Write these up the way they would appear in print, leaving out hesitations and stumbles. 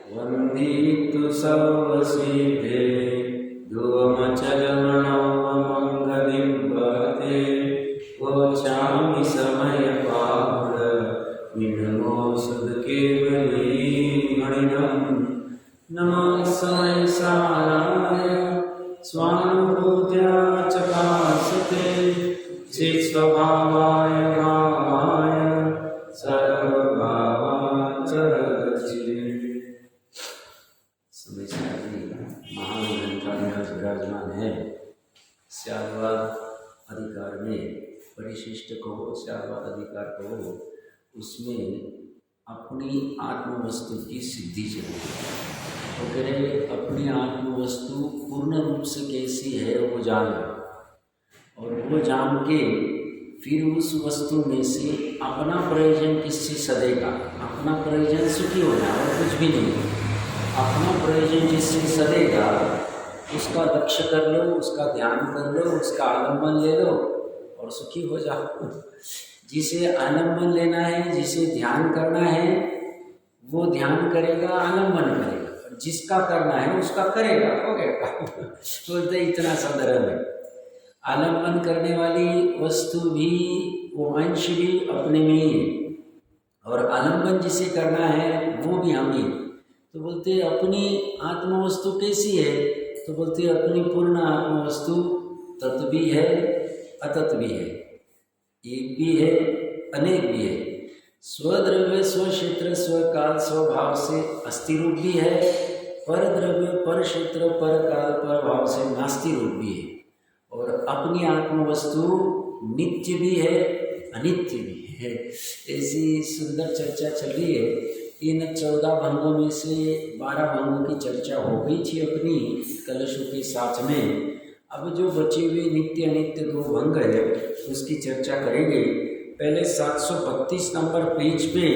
वन्दितु सर्वसिद्धे ध्रुवमचलमणोमङ्गलिं वहते वचामि समयपावड विनमो सुदकेवलीमणिनं नमः समयसाराय स्वानुभूत्या चकासते चित्स्वभावाय भावाय सर्वभावाचरचिरे। समय सारणी महान ग्रंथों में विराजमान है। स्यालवाद अधिकार में परिशिष्ट कहो, स्यालवाद अधिकार कहो, उसमें अपनी आत्मवस्तु की सिद्धि चली। तो कह रहे अपनी आत्मवस्तु पूर्ण रूप से कैसी है वो जान लो, और वो जान के फिर उस वस्तु में से अपना प्रयोजन किससे सदेगा। अपना प्रयोजन सुखी होना और कुछ भी नहीं। अपना प्रयोजन जिससे सदेगा उसका लक्ष्य कर लो, उसका ध्यान कर लो, उसका आलम्बन ले लो और सुखी हो जाओ। जिसे आलम्बन लेना है, जिसे ध्यान करना है, वो ध्यान करेगा, आलम्बन करेगा, और जिसका करना है उसका करेगा, हो गया। बोलते इतना संदर्भ है। आलम्बन करने वाली वस्तु भी, वो अंश भी अपने में ही है, और आलम्बन जिसे करना है वो भी हम ही। तो बोलते अपनी आत्मवस्तु कैसी है, तो बोलते अपनी पूर्ण आत्मवस्तु तत् भी है, अतत् भी है, एक भी है, अनेक भी है। स्वद्रव्य, स्वक्षेत्र, स्वकाल, स्वभाव से अस्थि रूप भी है, पर द्रव्य, पर क्षेत्र, पर काल, पर भाव से नास्ति रूप भी है। और अपनी आत्मवस्तु नित्य भी है, अनित्य भी है। ऐसी सुंदर चर्चा चल रही है। इन 14 भंगों में से 12 भंगों की चर्चा हो गई थी अपनी कलशों के साथ में। अब जो बचे हुए नित्य अनित्य 2 भंग है उसकी चर्चा करेंगे। पहले 732 नंबर पेज पे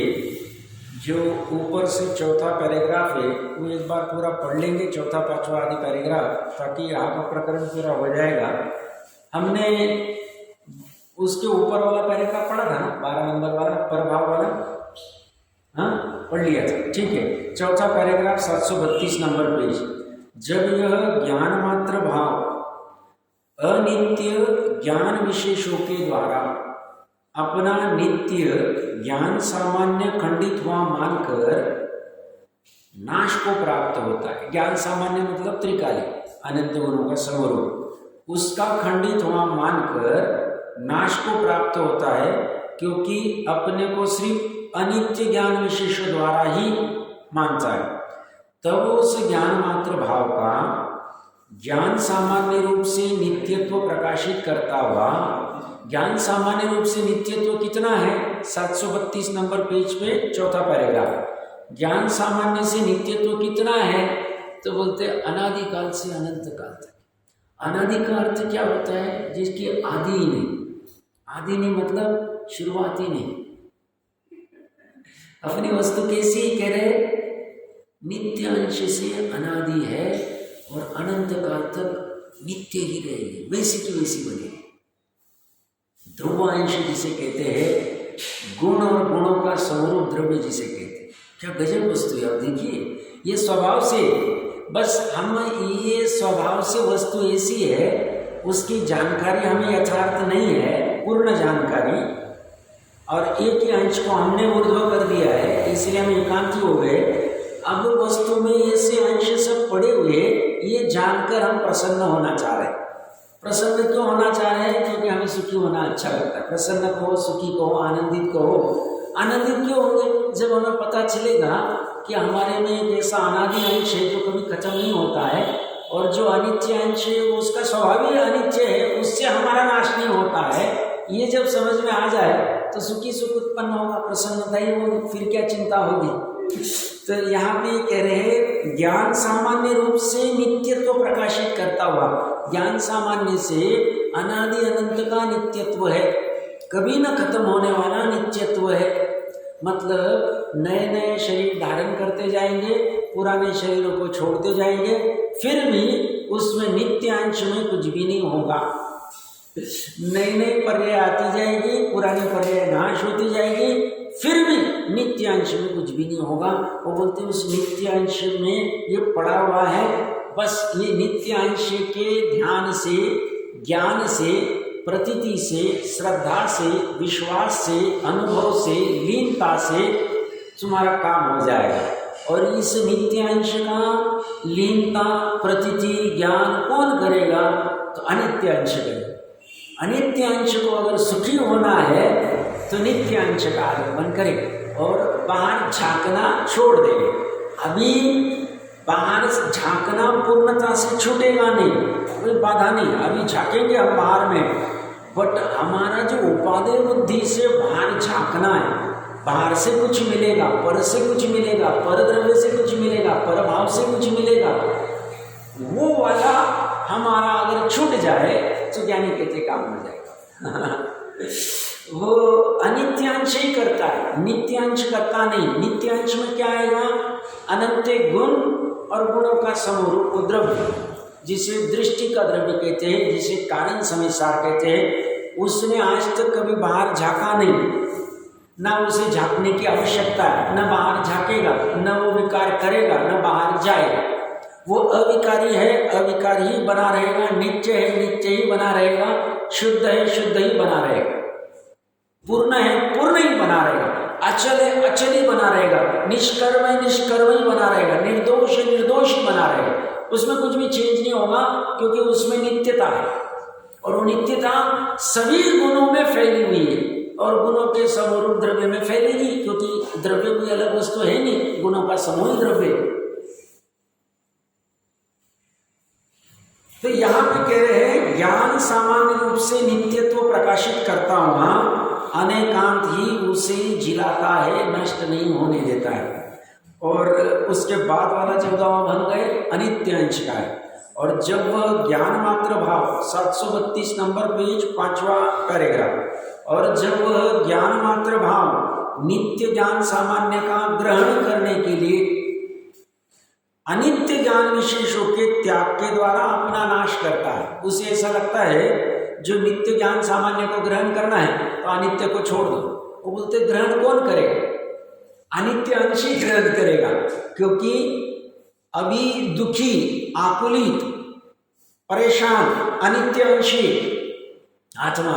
जो ऊपर से चौथा पैराग्राफ है वो एक बार पूरा पढ़ लेंगे, चौथा पांचवा आदि पैराग्राफ, ताकि यहाँ का प्रकरण पूरा हो जाएगा। हमने उसके ऊपर वाला पैराग्राफ पढ़ा था ना, 12 नंबर वाला प्रभाव वाला, हाँ पढ़ लिया था, ठीक है। चौथा पैराग्राफ 732 नंबर पेज। जब यह ज्ञान मात्र भाव अनित्य ज्ञान विशेषों के द्वारा अपना नित्य ज्ञान सामान्य खंडित हुआ मानकर नाश को प्राप्त होता है। ज्ञान सामान्य मतलब त्रिकाली अनंत गुणों का समरूप, उसका खंडित हुआ मानकर नाश को प्राप्त होता है, क्योंकि अपने को सिर्फ अनित्य ज्ञान विशेषों द्वारा ही मानता है। तब उस ज्ञान मात्र भाव का ज्ञान सामान्य रूप से नित्यत्व प्रकाशित करता हुआ, ज्ञान सामान्य रूप से नित्यत्व कितना है, 732 नंबर पेज पे चौथा पैराग्राफ। ज्ञान सामान्य से नित्यत्व कितना है, तो बोलते अनादिकाल से अनंत काल तक। अनादि का अर्थ क्या होता है, जिसकी आदि ही नहीं। आदि नहीं मतलब शुरुआत ही नहीं। अपनी वस्तु कैसी कह रहे, नित्य अंश से अनादि है और अनंत काल तक नित्य ही रहेगी, वैसी की वैसी बनेगी। ध्रुव अंश जिसे कहते हैं, गुण और गुणों का समरूप द्रव्य जिसे कहते हैं। क्या गजब वस्तु है। आप देखिए, ये स्वभाव से, बस हम ये स्वभाव से वस्तु ऐसी है, उसकी जानकारी हमें यथार्थ नहीं है, पूर्ण जानकारी, और एक ही अंश को हमने ऊर्ध्व कर दिया है, इसलिए हम एकांती हो गए। अब वस्तु में ऐसे अंश सब पड़े हुए, ये जानकर हम प्रसन्न होना चाह रहे हैं। प्रसन्न क्यों होना चाह रहे हैं, क्योंकि हमें सुखी होना अच्छा लगता है। प्रसन्न कहो, सुखी कहो, आनंदित कहो। आनंदित क्यों होंगे, जब हमें पता चलेगा कि हमारे में एक ऐसा अनादि अंश है जो कभी खत्म नहीं होता है, और जो अनित्य अंश है उसका स्वभाव ही अनित्य है, उससे हमारा नाश नहीं होता है। ये जब समझ में आ जाए तो सुखी सुख उत्पन्न होगा, प्रसन्नता ही होगी, फिर क्या चिंता होगी। तो यहाँ पे कह रहे हैं, ज्ञान सामान्य रूप से नित्यत्व प्रकाशित करता हुआ, ज्ञान सामान्य से अनादि अनंत का नित्यत्व है, कभी न खत्म होने वाला नित्यत्व है। मतलब नए नए शरीर धारण करते जाएंगे, पुराने शरीरों को छोड़ते जाएंगे, फिर भी उसमें नित्य अंश में कुछ भी नहीं होगा। नई नई पर्याय आती जाएगी, पुरानी पर्याय नाश होती जाएगी, फिर भी नित्य नित्य अंश में कुछ भी नहीं होगा। वो बोलते हैं उस नित्य अंश में ये पड़ा हुआ है, बस ये नित्य अंश के ध्यान से, ज्ञान से, प्रतीति से, श्रद्धा से, विश्वास से, अनुभव से, लीनता से तुम्हारा काम हो जाएगा। और इस नित्य अंश का लीनता, प्रतीति, ज्ञान कौन करेगा? तो अनित्य अंश करेगा। अनित्य अंश को अगर सुखी होना है तो नित्य अंश का आगमन करे और बाहर झांकना छोड़ देंगे। अभी बाहर झांकना पूर्णता से छूटेगा नहीं, कोई बाधा नहीं, अभी झांकेंगे हम बाहर में, बट हमारा जो उपादेय बुद्धि से बाहर झांकना है, बाहर से कुछ मिलेगा, पर से कुछ मिलेगा, पर द्रव्य से कुछ मिलेगा, पर भाव से कुछ मिलेगा, वो वाला हमारा अगर छूट जाए तो ज्ञानी कहते काम हो जाएगा। वो अनित्यांश ही करता है, नित्यांश करता नहीं। नित्यांश में क्या आएगा? अनंत गुण और गुणों का समरूप द्रव्य, जिसे दृष्टि का द्रव्य कहते हैं, जिसे कारण समय सार कहते हैं। उसने आज तक कभी बाहर झांका नहीं, ना उसे झांकने की आवश्यकता है, न बाहर झांकेगा, न वो विकार करेगा, न बाहर जाएगा। वो अविकारी है, अविकार ही बना रहेगा, नित्य है, नित्य ही बना रहेगा, शुद्ध है, शुद्ध ही बना रहेगा, पूर्ण है, पूर्ण ही बना रहेगा, अचल है, अचल ही बना रहेगा, निष्कर्म है, निष्कर्म ही बना रहेगा, निर्दोष है, निर्दोष ही बना रहेगा। उसमें कुछ भी चेंज नहीं होगा, क्योंकि उसमें नित्यता है। और वो नित्यता सभी गुणों में फैली हुई है और गुणों के समरूप द्रव्य में फैलेगी, क्योंकि द्रव्य कोई अलग वस्तु है नहीं, गुणों का समूह ही द्रव्य। तो यहाँ पे कह रहे हैं ज्ञान सामान्य रूप से नित्यत्व प्रकाशित करता हुआ अनेकांत ही उसे जिलाता है, नष्ट नहीं होने देता है। और उसके बाद वाला 14वां भंग है अनित्य अंश का है। और जब वह ज्ञान मात्र भाव 732 नंबर पेज 5वां पैराग्राफ, और जब वह ज्ञान मात्र भाव नित्य ज्ञान सामान्य का ग्रहण करने के लिए अनित्य ज्ञान विशेषों के त्याग के द्वारा अपना नाश करता है, उसे ऐसा लगता है जो नित्य ज्ञान सामान्य को ग्रहण करना है तो अनित्य को छोड़ दो। वो बोलते ग्रहण कौन करेगा? अनित्य अंश ही ग्रहण करेगा, क्योंकि अभी दुखी, आकुलित, परेशान अनित्य अंशी आत्मा,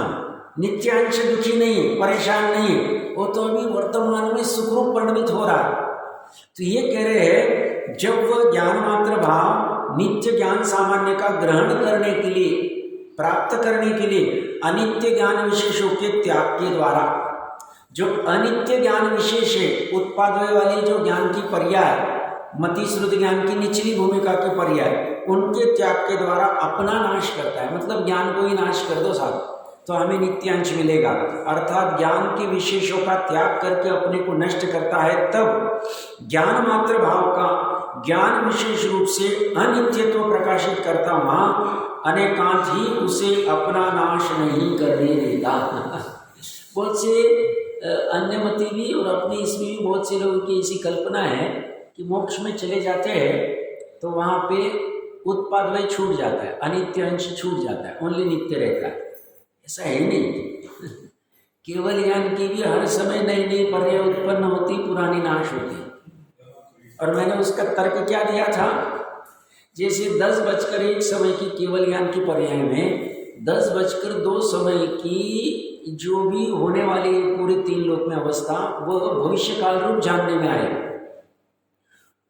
नित्य अंश दुखी नहीं, परेशान नहीं, वो तो अभी वर्तमान में सुखरूप परिणमित हो रहा है। तो ये कह रहे हैं जब वह ज्ञान मात्र भाव नित्य ज्ञान सामान्य का ग्रहण करने के लिए, प्राप्त करने के लिए अनित्य ज्ञान विशेषों के त्याग के द्वारा, जो अनित्य ज्ञान विशेष है, उत्पादय वाली जो ज्ञान की पर्याय, मति श्रुति ज्ञान की निचली भूमिका के पर्याय, उनके त्याग के द्वारा अपना नाश करता है। मतलब ज्ञान को ही नाश कर दो साहब, तो हमें नित्यांश मिलेगा। अर्थात ज्ञान के विशेषों का त्याग करके अपने को नष्ट करता है, तब ज्ञान मात्र भाव का ज्ञान विशेष रूप से अनित्यत्व प्रकाशित करता हुआ अनेकांत ही उसे अपना नाश नहीं करने देता। बहुत से अन्य मति भी और अपनी इसमें भी बहुत से लोगों की ऐसी कल्पना है कि मोक्ष में चले जाते हैं तो वहाँ पे उत्पाद वही छूट जाता है, अनित्य अंश छूट जाता है, ओनली नित्य रहता है। ऐसा है नहीं। केवल ज्ञान की भी हर समय नई नई पर्याय उत्पन्न होती, पुरानी नाश होती। और मैंने उसका तर्क क्या दिया था, जैसे 10:01 समय की केवल ज्ञान की पर्याय में 10:02 समय की जो भी होने वाली पूरे 3 लोक में अवस्था, वह भविष्य काल रूप जानने में आए,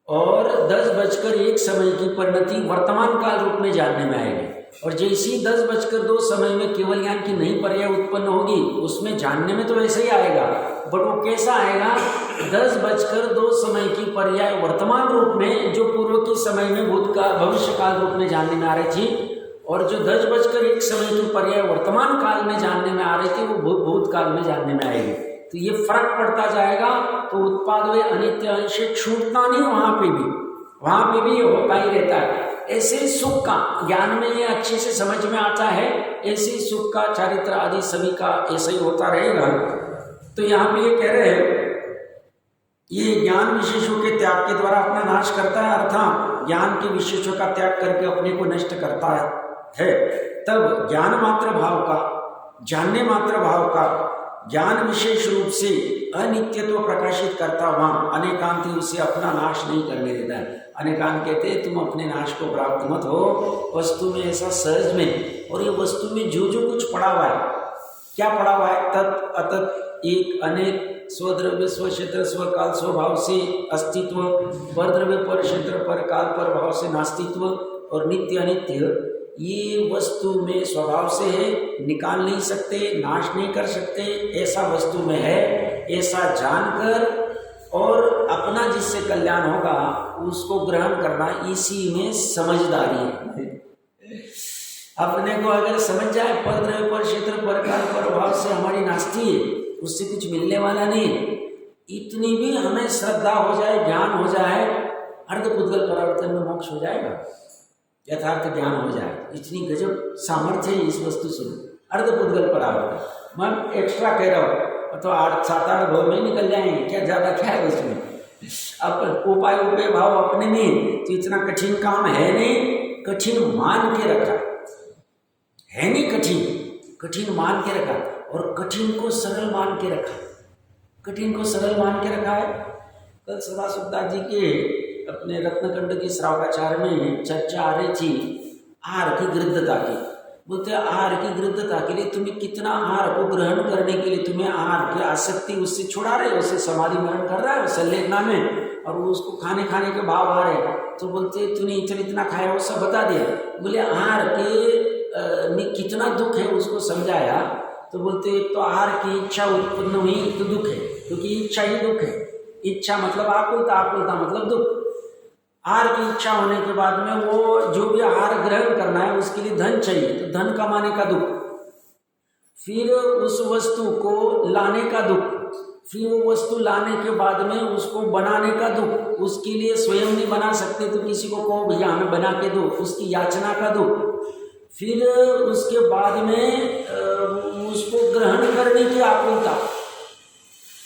और 10:01 समय की परिणति वर्तमान काल रूप में जानने में आएगी। और जैसे ही 10:02 समय में केवल ज्ञान की नई पर्याय उत्पन्न होगी, उसमें जानने में तो वैसे ही आएगा, बट वो कैसा आएगा? 10:02 समय की पर्याय वर्तमान रूप में, जो पूर्व के समय में भूतकाल भविष्य काल रूप में जानने में आ रही थी, और जो 10:01 समय की पर्याय वर्तमान काल में जानने में आ रही थी, वो भूतकाल में जानने में आएगी। तो ये फर्क पड़ता जाएगा। तो उत्पाद व अनित्य अंश छूटता नहीं, वहाँ पे भी होता ही रहता है। ऐसे सुख का ज्ञान में ये अच्छे से समझ में आता है, ऐसे सुख का चारित्र आदि सभी का ऐसा ही होता रहेगा। तो यहाँ पे ये कह रहे हैं ये ज्ञान विशेषों के त्याग के द्वारा अपना नाश करता है, अर्थात ज्ञान के विशेषों का त्याग करके अपने को नष्ट करता है। तब ज्ञान मात्र भाव का, जानने मात्र भाव का ज्ञान विशेष रूप से अनित्यत्व प्रकाशित करता वहाँ अनेकांति उसे अपना नाश नहीं करने देता है। अनेकांत कहते हैं तुम अपने नाश को प्राप्त मत हो वस्तु में, ऐसा सहज में। और ये वस्तु में जो जो कुछ पड़ा हुआ है, क्या पड़ा हुआ है? तत् अतत् एक अनेक, स्वद्रव्य स्वक्षेत्र स्वकाल स्वभाव से अस्तित्व, पर द्रव्य पर क्षेत्र पर काल पर भाव से नास्तित्व, और नित्य अनित्य ये वस्तु में स्वभाव से है, निकाल नहीं सकते, नाश नहीं कर सकते, ऐसा वस्तु में है। ऐसा जानकर और अपना जिससे कल्याण होगा उसको ग्रहण करना, इसी में समझदारी है। अपने को अगर समझ जाए पर द्रव्य पर क्षेत्र पर काल पर भाव से हमारी नास्ती है, उससे कुछ मिलने वाला नहीं, इतनी भी हमें श्रद्धा हो जाए, ज्ञान हो जाए, अर्धपुद्गल परावर्तन में मोक्ष हो जाएगा, यथार्थ ज्ञान हो जाए। इतनी गजब सामर्थ्य है इस वस्तु से। अर्धपुद्गल परावर्तन मैं एक्स्ट्रा कह रहा हूँ, तो 8-7-8 भाव में निकल जाएंगे, क्या ज़्यादा क्या है उसमें। अब उपाय भाव अपने में तो इतना कठिन काम है नहीं, कठिन मान के रखा है नहीं, कठिन मान के रखा, और कठिन को सरल मान के रखा, कठिन को सरल मान के रखा है। कल सदाशिवदास जी के अपने रत्नकंड की श्रावकाचार्य में चर्चा आ रही थी आहार की गृद्धता की। बोलते आहार की गृद्धता के लिए तुम्हें कितना आहार को ग्रहण करने के लिए तुम्हें आहार की आसक्ति उससे छुड़ा रहे, उससे समाधि मरण कर रहा है संलेखना में, और वो उसको खाने के भाव आ रहे। तो बोलते तूने इतना खाया वो सब बता दिया। बोले आहार के कितना दुख है उसको समझाया। तो बोलते एक तो आहार की इच्छा उत्पन्न हुई तो दुख है, क्योंकि इच्छा ही दुख है। इच्छा मतलब आकुलता, आकुलता मतलब दुख। आहार की इच्छा होने के बाद में वो जो भी आहार ग्रहण करना है उसके लिए धन चाहिए, तो धन कमाने का दुख, फिर उस वस्तु को लाने का दुख, फिर वो वस्तु लाने के बाद में उसको बनाने का दुख, उसके लिए स्वयं नहीं बना सकते तो किसी को कहो भैया हमें बना के दो, उसकी याचना का दुख, फिर उसके बाद में उसको ग्रहण करने की आकुलता,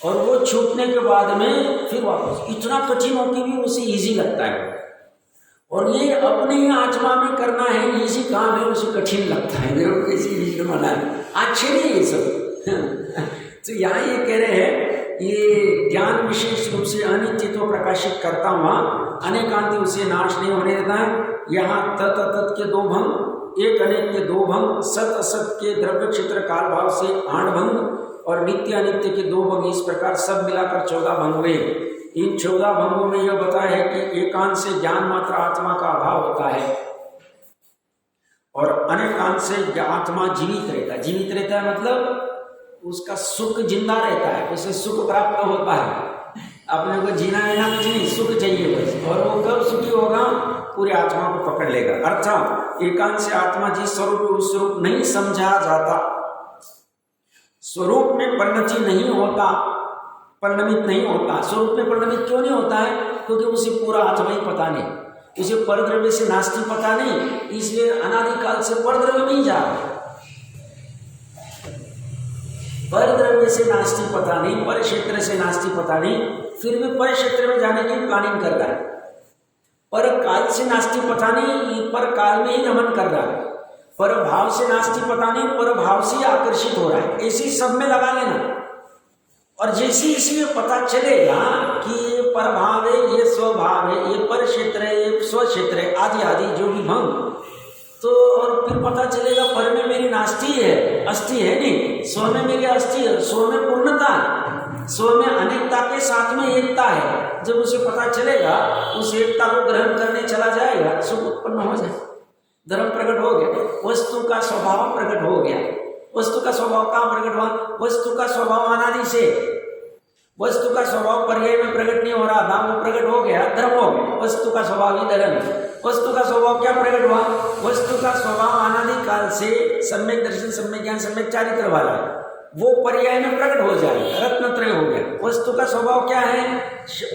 और वो छूटने के बाद में फिर वापस। इतना कठिन होकर भी उसे इजी लगता है, और ये अपने ही आत्मा में करना है, इसी काम है, उसे कठिन लगता है। देखो कैसी विष्णु मना आश्चर्य है ये सब। तो यहाँ ये कह रहे हैं ये ज्ञान विशेष रूप से अनित्यत्व प्रकाशित करता हुआ अनेकांति उसे नाश नहीं होने देता है। यहाँ तत् अतत् के दो भंग, एक अनेक के दो भंग, सत असत के द्रव्य क्षेत्र काल भाव से 8 भंग, और नित्य अनित्य के 2 भंग, इस प्रकार सब मिलाकर 14 भंग हुए। इन 14 भंगों में यह बताया है कि एकांत से ज्ञान मात्र आत्मा का अभाव होता है, और अनेकांत से आत्मा जीवित रहता है। जीवित रहता है मतलब उसका सुख जिंदा रहता है, उसे सुख प्राप्त होता है। अपने को जीना है ना कुछ नहीं, सुख चाहिए बस, और वो कब सुखी होगा? पूरी आत्मा को पकड़ लेगा। अर्थात एकांत से आत्मा जिस स्वरूप उस स्वरूप नहीं समझा जाता, स्वरूप में परिणति नहीं होता, परिणमित नहीं होता। स्वरूप में परिणमित क्यों नहीं होता है? क्योंकि उसे पूरा आत्मा ही पता नहीं, उसे परद्रव्य से नास्ति पता नहीं, इसलिए अनादिकाल से परद्रव्य में ही जा रहा है। परद्रव्य से नास्ति पता नहीं, पर क्षेत्र से नास्ति पता नहीं, फिर भी पर क्षेत्र में जाने की प्लानिंग कर रहा है। पर काल से नास्ति पता नहीं, पर काल में ही गमन कर रहा है। पर भाव से नास्ति पता नहीं, पर भाव से आकर्षित हो रहा है। ऐसी सब में लगा लेना, और जैसे इसमें पता चलेगा कि ये पर भाव है, ये स्वभाव है, ये पर क्षेत्र है, ये स्व क्षेत्र है, आदि आदि जो भी भंग, तो और फिर पता चलेगा पर में मेरी नास्ति है, अस्थि है नहीं, स्व में मेरी अस्थि है, स्व में पूर्णता, स्व में अनेकता के साथ में एकता है। जब उसे पता चलेगा, उस एकता को ग्रहण करने चला जाएगा, सुख उत्पन्न हो जाए, धर्म प्रकट हो गया, वस्तु का स्वभाव प्रकट हो गया। वस्तु का स्वभाव कहाँ प्रकट हुआ? वस्तु का स्वभाव अनादि से, वस्तु का स्वभाव पर्याय में प्रकट नहीं हो रहा था, वो प्रकट हो गया, धर्म हो गया। वस्तु का स्वभाव ही धर्म है। वस्तु का स्वभाव क्या प्रकट हुआ? वस्तु का स्वभाव अनादि काल से सम्यक दर्शन, सम्यक ज्ञान, सम्यक चारित्र वाला है, वो पर्याय में प्रकट हो जाए, रत्नत्रय हो गया। वस्तु का स्वभाव क्या है?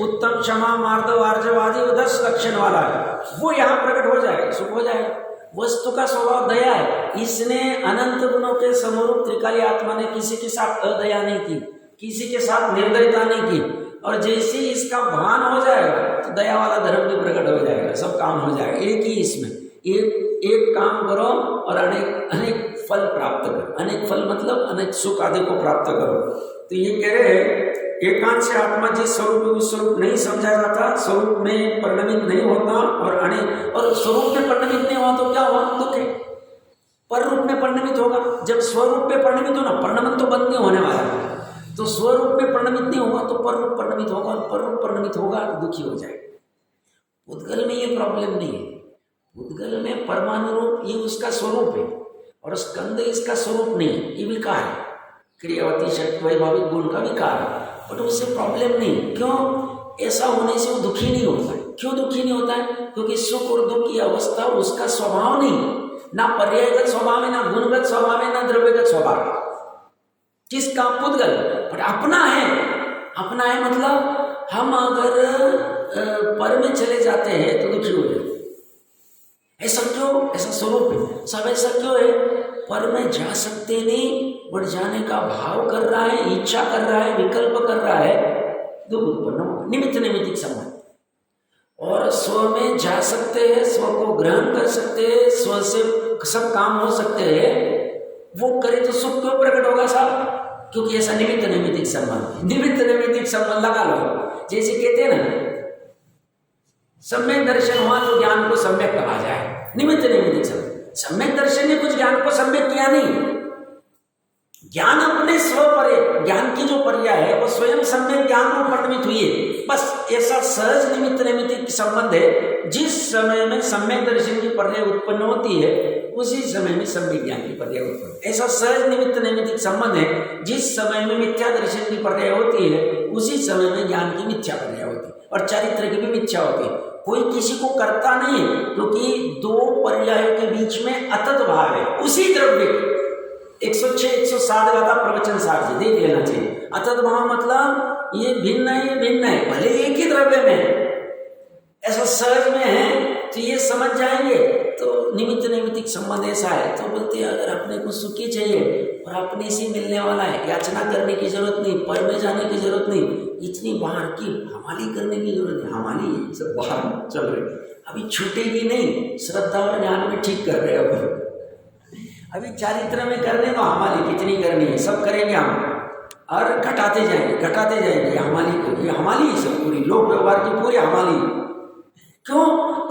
उत्तम, क्षमा, मार्दव, आर्जव आदि 10 लक्षण वाला है, वो यहाँ प्रकट हो जाए, सुख हो जाए। वस्तु का स्वभाव दया है, इसने अनंत गुणों के समरूप त्रिकाली आत्मा ने किसी के साथ अदया नहीं की, किसी के साथ निर्दयता नहीं की, और जैसे इसका भान हो जाएगा तो दया वाला धर्म भी प्रकट हो जाएगा, सब काम हो जाएगा। एक ही इसमें एक काम करो और अनेक फल प्राप्त कर, अनेक फल मतलब अनेक सुख आदि को प्राप्त करो। तो ये कह रहे हैं एकांत से आत्मा जिस स्वरूप में उस स्वरूप नहीं समझा जाता, स्वरूप में परिणमित नहीं होता, और स्वरूप में परिणमित नहीं हुआ तो क्या हुआ? दुख है। पर रूप में परिणमित होगा, जब स्वरूप में परिणमित हो ना, परिणमन तो बंद नहीं होने वाला है, तो स्वरूप में परिणमित नहीं होगा तो पर रूप परिणमित होगा, और पर रूप परिणमित होगा तो दुखी हो जाएगा। उद्गल में ये प्रॉब्लम नहीं है, उद्गल में परमाणु रूप ये उसका स्वरूप है, और स्कंद इसका स्वरूप नहीं है, ये विकार है, क्रियावती शक्ति वैभाविक गुण का विकार है, बट उससे प्रॉब्लम नहीं। क्यों? ऐसा होने से वो दुखी नहीं होता है। क्यों दुखी नहीं होता है? क्योंकि सुख और दुख की अवस्था उसका स्वभाव नहीं, ना पर्यायगत स्वभाव है, ना गुणगत स्वभाव है, ना द्रव्यगत स्वभाव है। किसका? पुद्गल। पर अपना है, अपना है मतलब हम अगर पर में चले जाते हैं तो दुखी हो जाते। ऐसा क्यों? ऐसा स्वरूप है, सब ऐसा क्यों है? पर में जा सकते नहीं, बट जाने का भाव कर रहा है, इच्छा कर रहा है, विकल्प कर रहा है, दुख उत्पन्न होगा। निमित्त नैमित्तिक संबंध। और स्व में जा सकते हैं, स्व को ग्रहण कर सकते हैं, स्व से सब काम हो सकते हैं, वो करे तो सुख क्यों प्रकट होगा साहब? क्योंकि ऐसा निमित्त नैमित्तिक संबंध। निमित्त नैमित्तिक संबंध लगा लो, जैसे कहते हैं ना सम्यक दर्शन हुआ तो ज्ञान को सम्यक कहा जाए, निमित्त नैमित्तिक संबंध। सम्यक दर्शन ने कुछ ज्ञान को सम्यक किया नहीं, ज्ञान अपने स्व पर, ज्ञान की जो पर्याय है वो स्वयं सम्यक ज्ञान में परिणमित हुई है। बस ऐसा सहज निमित्त नैमित्तिक संबंध है, जिस समय में सम्यक दर्शन की पर्याय उत्पन्न होती है उसी समय में सम्यक ज्ञान की पर्याय उत्पन्न। ऐसा सहज निमित्त नैमित्तिक संबंध है, जिस समय में मिथ्या दर्शन की पर्याय होती है उसी समय में ज्ञान की मिथ्या पर्याय होती है, और चारित्र की भी मिथ्या होती है। कोई किसी को करता नहीं है, क्योंकि दो पर्यायों के बीच में अतत भाव है। उसी द्रव्य के 106 107 गाथा प्रवचन सार से देख लेना चाहिए। अतत भाव मतलब ये भिन्न है, ये भिन्न है, भले एक ही द्रव्य में ऐसा सहज में है, तो ये समझ जाएंगे। तो निमित्त नैमित्तिक संबंध ऐसा है। तो बोलते हैं अगर अपने को सुखी चाहिए और अपने से मिलने वाला है, याचना करने की जरूरत नहीं, पर में जाने की जरूरत नहीं, इतनी बाहर की हमाली करने की जरूरत नहीं। हमाली सब बाहर चल रही, अभी छूटेगी नहीं, श्रद्धा और ज्ञान में ठीक कर रहे हैं। अभी चारित्र में करने तो हमारी कितनी करनी है, सब करेंगे हम, और घटाते जाएंगे हमारी सब पूरी लोक व्यवहार की पूरी हमारी। क्यों?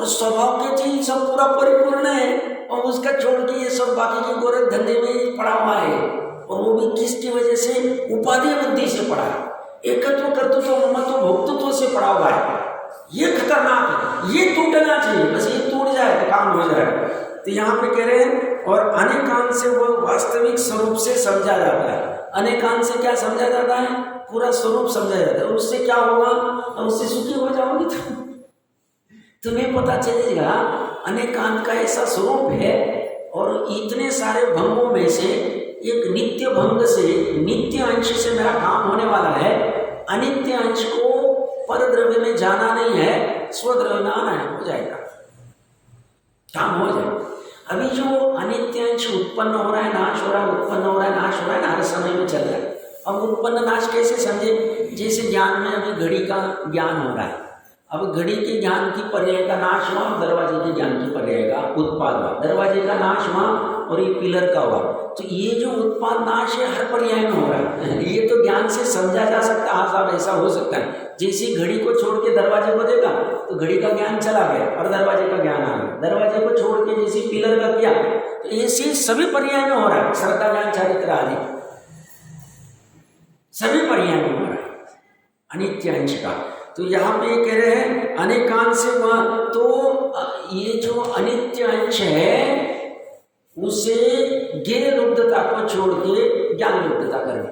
स्वभाव के चीज सब पूरा परिपूर्ण है, और उसका छोड़ के ये सब बाकी के गोरख धंधे में पड़ा हुआ है, और वो भी किसकी वजह से? उपाधि बुद्धि से पड़ा है, एकत्व कर्तृत्व ममत्व भोक्तृत्व से पड़ा हुआ है। ये खतरनाक है, ये टूटना चाहिए, बस ये टूट जाए तो काम हो जाए। तो यहाँ पे कह रहे हैं और अनेकांत से वो वास्तविक स्वरूप से समझा जाता है। अनेकांत से क्या समझा जाता है? पूरा स्वरूप समझा जाता है। उससे क्या होगा? और उससे सुखी हो जाओगे तो तुम्हें पता चलेगा अनेकांत का ऐसा स्वरूप है, और इतने सारे भंगों में से एक नित्य भंग से, नित्य अंश से मेरा काम होने वाला है। अनित्य अंश को पर द्रव्य में जाना नहीं है, स्वद्रव्य में आना है, हो जाएगा, काम हो जाएगा। अभी जो अनित्य अंश उत्पन्न हो रहा है, नाश हो रहा है, उत्पन्न हो रहा है, नाश हो रहा है, हर समय में चल रहा है। अब उत्पन्न नाश कैसे समझे? जैसे ज्ञान में अभी घड़ी का ज्ञान हो रहा है, अब घड़ी के ज्ञान की पर्याय का नाश हुआ, दरवाजे के ज्ञान की पर्याय का उत्पाद हुआ। दरवाजे का नाश हुआ और ये पिलर का हुआ। तो ये जो उत्पाद नाश है हर पर्याय में हो रहा है। ये तो ज्ञान से समझा जा सकता है। हाँ साहब ऐसा हो सकता है, जैसी घड़ी को छोड़ के दरवाजे को देखा तो घड़ी का ज्ञान चला गया और दरवाजे का ज्ञान आ गया। दरवाजे को छोड़ के जैसे पिलर का किया, तो ये सभी पर्याय में हो रहा है। श्रद्धा ज्ञान चारित्र आदि सभी पर्याय में हो रहा है अनित्य अंश का। तो यहाँ पे कह रहे हैं अनेकांत से वह, तो ये जो अनित्य अंश है उसे ज्ञेय लुब्धता को छोड़ के ज्ञान लुब्धता करना,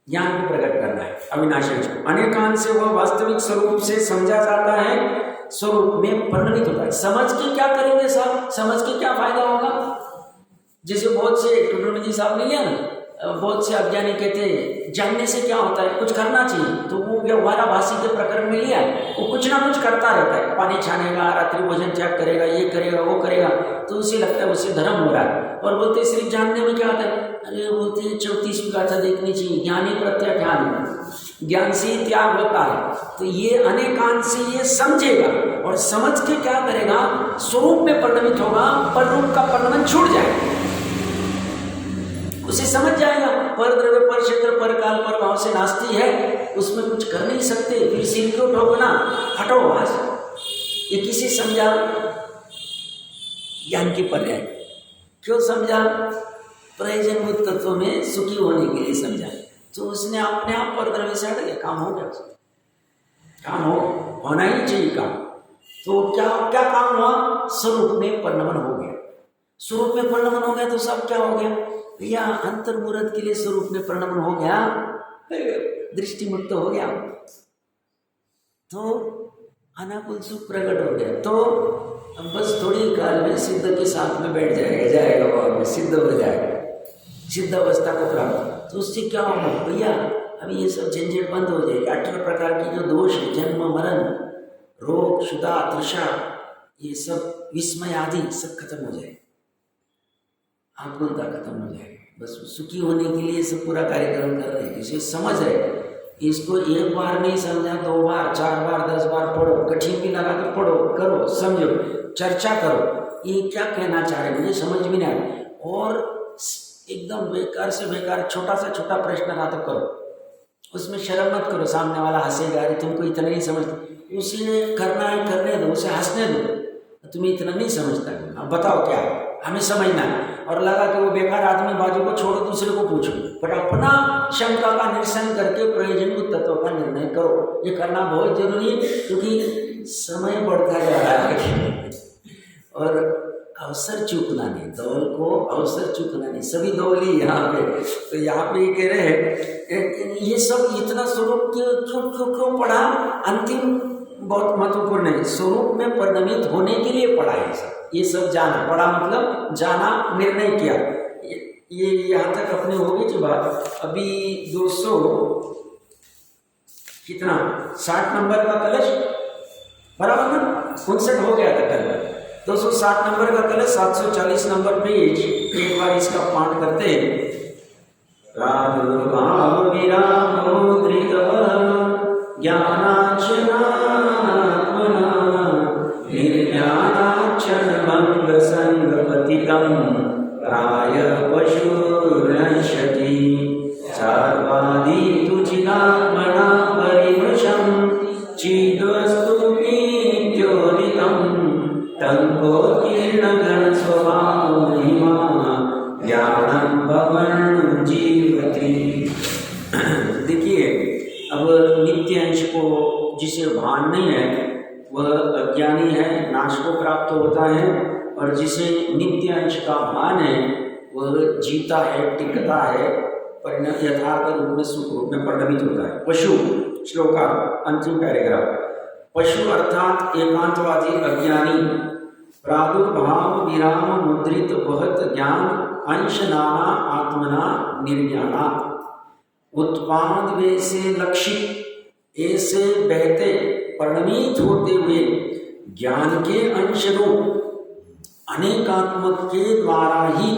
ज्ञान को प्रकट करना है अविनाशी अंश को। अनेकांत से वह वास्तविक स्वरूप से समझा जाता है, स्वरूप में परिणमित होता है। समझ के क्या करेंगे साहब? समझ के क्या फायदा होगा? जैसे बहुत से टुटुरमल जी साहब ने लिया ना, बहुत से अज्ञानी कहते जानने से क्या होता है, कुछ करना चाहिए। तो वो व्यवहाराभासी के प्रकरण में लिया, वो कुछ ना कुछ करता रहता है, पानी छानेगा, रात्रि भोजन त्याग करेगा, ये करेगा, वो करेगा, तो उसे लगता है उससे धर्म हो रहा है। और बोलते सिर्फ जानने में क्या होता है? अरे बोलते 34वीं गाथा देखनी चाहिए, ज्ञानी प्रत्याख्यान, ज्ञान से त्याग होता है। तो ये अनेकांत से ये समझेगा, और समझ के क्या करेगा? स्वरूप में परिणमित होगा, पर रूप का परिणमन छूट जाएगा। उसे समझ जाएगा पर द्रव्य पर क्षेत्र पर काल पर भाव से नास्ती है, उसमें कुछ कर नहीं सकते, फिर सिर क्यों ठोकना, हटो वहां से। ये किसे समझा? ज्ञान की पर्याय। क्यों समझा? प्रयोजनभूत तत्व में सुखी होने के लिए समझा। तो उसने अपने आप पर द्रव्य से हट गया, काम हो गया, काम होना ही चाहिए काम। तो क्या क्या काम हुआ? स्वरूप में परिणमन हो गया। स्वरूप में परिणमन हो गया तो सब क्या हो गया भैया? अंतर्मुहूर्त के लिए स्वरूप में परिणमन हो गया, दृष्टि मुक्त हो गया, तो अनाकुल सुख प्रकट हो गया। तो अब बस थोड़ी काल में सिद्ध के साथ में बैठ जाएगा और में सिद्ध हो जाएगा, सिद्ध अवस्था को प्राप्त। तो उससे क्या होगा भैया? अभी ये सब झंझट बंद हो जाएगी। 18 प्रकार की जो दोष है, जन्म मरण रोग क्षुधा तृषा, ये सब विस्मय आदि सब खत्म हो जाए, आकुलता खत्म हो जाएगी। बस सुखी होने के लिए सब पूरा कार्यक्रम कर रहे हैं, इसे समझ रहे। इसको एक बार नहीं समझा, 2 बार 4 बार 10 बार पढ़ो, कठिन भी लगा तो पढ़ो, करो, समझो, चर्चा करो, ये क्या कहना चाह रहे मुझे समझ भी नहीं आया। और एकदम बेकार से बेकार छोटा से छोटा प्रश्न रहा तो करो, उसमें शर्म मत करो, सामने वाला हंसेगा, अरे तुमको इतना नहीं समझते, उसे करना है करने दो, उसे हंसने दो, तुम्हें इतना नहीं समझता, अब बताओ क्या है, हमें समझना है। और लगा कि वो बेकार आदमी बाजू को छोड़ो, दूसरे को पूछो, पर अपना शंका का निरसन करके प्रयोजनभूत तत्व का निर्णय करो। ये करना बहुत जरूरी है, क्योंकि समय बढ़ता जा रहा है और अवसर चूकना नहीं, दौल को अवसर चूकना नहीं, सभी दौली यहाँ पे। तो यहाँ पे ये कह रहे हैं ये सब इतना स्वरूप क्यों पढ़ा? अंतिम बहुत महत्वपूर्ण है, स्वरूप में परिणमित होने के लिए पढ़ा है ये सब जाना। पढ़ा मतलब जाना, निर्णय किया। ये यहाँ तक अपने हो गई जो बात। अभी 200 कितना 60 नंबर का कलश बराबर ना, 59 हो गया था कल। 260 नंबर का कलश 740 नंबर पेज, एक बार इसका पाठ करते हैं। प्रादुर्भाव विरामो धृतः ज्ञानाक्षरात्मना निर्ज्ञानाक्षर भंग संगपतितं प्राय पशुर्नश्यति सर्वादि तुचिदात्मना परिवशं चिद्वस्तु नित्योदितं तंकोत्कीर्ण गण स्वभाव महिमा ज्ञानं भवन जीवति। देखिए, अब नित्य अंश को जिसे भान नहीं है वह अज्ञानी है, नाश को प्राप्त होता है, और जिसे नित्य अंश का भान है वह जीता है, टिकता है, परिणत यथार्थ रूप में सुख रूप में परिणमित होता है। पशु श्लोका अंतिम पैराग्राफ। पशु अर्थात एकांतवादी अज्ञानी प्रादुर्भाव विराम मुद्रित वहत ज्ञान अंश नाना आत्मना निर्ज्ञानात् उत्पाद वे से लक्षित ऐसे बहते परिणमित होते हुए ज्ञान के अंश रूप अनेकात्मक के द्वारा ही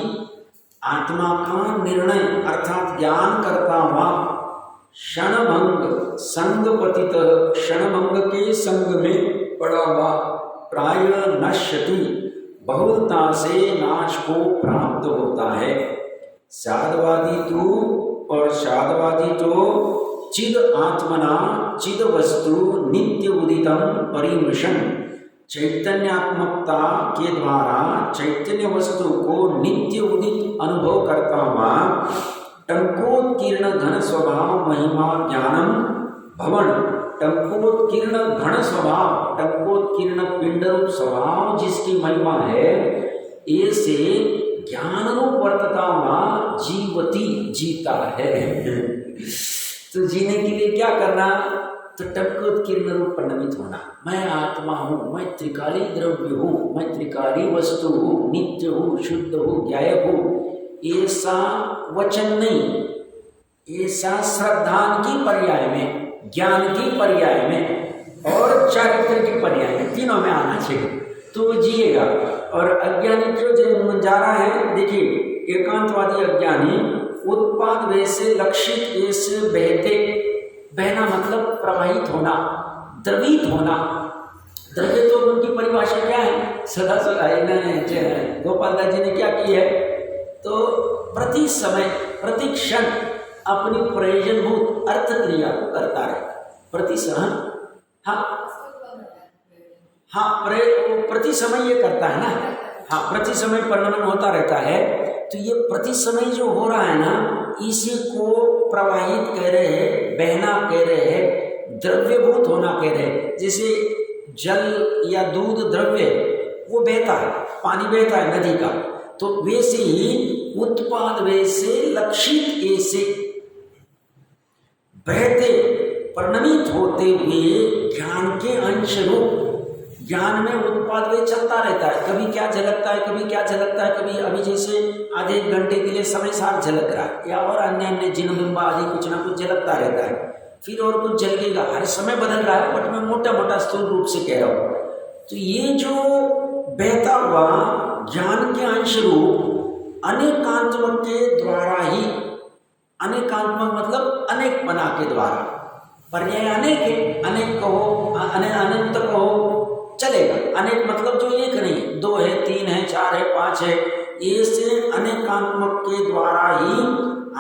आत्मा का निर्णय अर्थात ज्ञान करता हुआ क्षणभंग संग पतित, क्षणभंग के संग में पड़ा हुआ प्राय नश्यति बहुलता से नाश को प्राप्त होता है। साधवादी तो और साधवादी तो चिद आत्मना चिद वस्तु नित्य उदितम परिमृशन, चैतन्यात्मकता के द्वारा चैतन्य वस्तु को नित्य उदित अनुभव करता हुआ टंकोत्कीर्ण घन स्वभाव महिमा ज्ञानम भवन, टंकोत्कीर्ण घन स्वभाव, टंकोत्कीर्ण पिंड रूप स्वभाव जिसकी महिमा है, ऐसे ज्ञान रूप वर्तता हुआ जीवती जीता है। तो जीने के लिए क्या करना? तो टंकोत्कीर्ण रूप परिणमित होना। मैं आत्मा हूँ, मैं त्रिकाली द्रव्य हूँ, मैं त्रिकाली वस्तु हूँ, नित्य हूँ, शुद्ध हूँ, ज्ञायक हूँ, ऐसा वचन नहीं, ऐसा श्रद्धा की पर्याय में, ज्ञान की पर्याय में और चारित्र की पर्याय में, तीनों में आना चाहिए तो जिएगा। और अज्ञानी क्यों जा रहा है? देखिए, एकांतवादी अज्ञानी उत्पाद वैसे लक्षित ऐसे बहते, बहना मतलब प्रवाहित होना, द्रवित होना। द्रव्य तो उनकी परिभाषा क्या है? सदा सदा गोपाल दास जी ने क्या की है? तो प्रति समय प्रति क्षण अपनी प्रयोजनभूत अर्थ क्रिया को करता रहता है। प्रति समय प्रति समय ये करता है ना। हाँ, प्रति समय परिणमन होता रहता है। तो ये प्रति समय जो हो रहा है ना, इसी को प्रवाहित कह रहे हैं, बहना कह रहे हैं, द्रव्यभूत होना कह रहे हैं। जैसे जल या दूध द्रव्य वो बहता है, पानी बहता है नदी का, तो वैसे ही उत्पाद वैसे लक्षित ऐसे बहते परिणमित होते हुए ज्ञान के अंश रूप ज्ञान में उत्पाद वे चलता रहता है। कभी क्या झलकता है, कभी क्या झलकता है, कभी अभी जैसे आधे एक घंटे के लिए समय सार झलक रहा है, या और अन्य अन्य जिनबिंब आदि कुछ ना कुछ झलकता रहता है, फिर और कुछ झलकेगा। हर समय बदल रहा है, बट मैं मोटा मोटा स्थूल रूप से कह रहा हूँ। तो ये जो बहता हुआ ज्ञान के अंश रूप अनेकात्मक के द्वारा ही, अनेकात्मक मतलब अनेक बना के द्वारा, पर्याय अनेक है, अनेक कहो अनंत कहो चलेगा। अनेक मतलब जो एक नहीं, 2 है, 3 है, 4 है, 5 है, ऐसे अनेकात्मक के द्वारा ही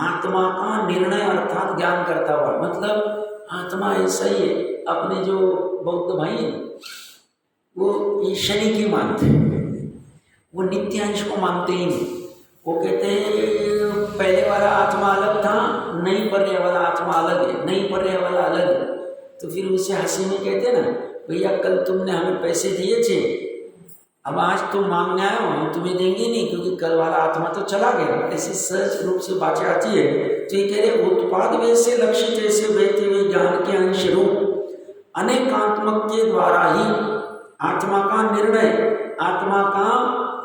आत्मा का निर्णय अर्थात ज्ञान करता हुआ, मतलब आत्मा ऐसा ही है। अपने जो बौद्ध भाई है वो ये शनि की मानते हैं, वो नित्यांश को मानते ही नहीं। वो कहते हैं पहले वाला आत्मा अलग था, नहीं पर्याय वाला आत्मा अलग है, नहीं पर्याय वाला अलग है। तो फिर उसे हंसी में कहते ना, भैया कल तुमने हमें पैसे दिए थे, अब आज तुम मांगने आए हो, हम तुम्हें देंगे नहीं क्योंकि कल वाला आत्मा तो चला गया। ऐसी सहज रूप से बातें आती है। तो ये कह रहे उत्पाद वैसे लक्षित ऐसे बहते हुए ज्ञान के अंश रूप अनेकात्मक के द्वारा ही आत्मा का निर्णय, आत्मा का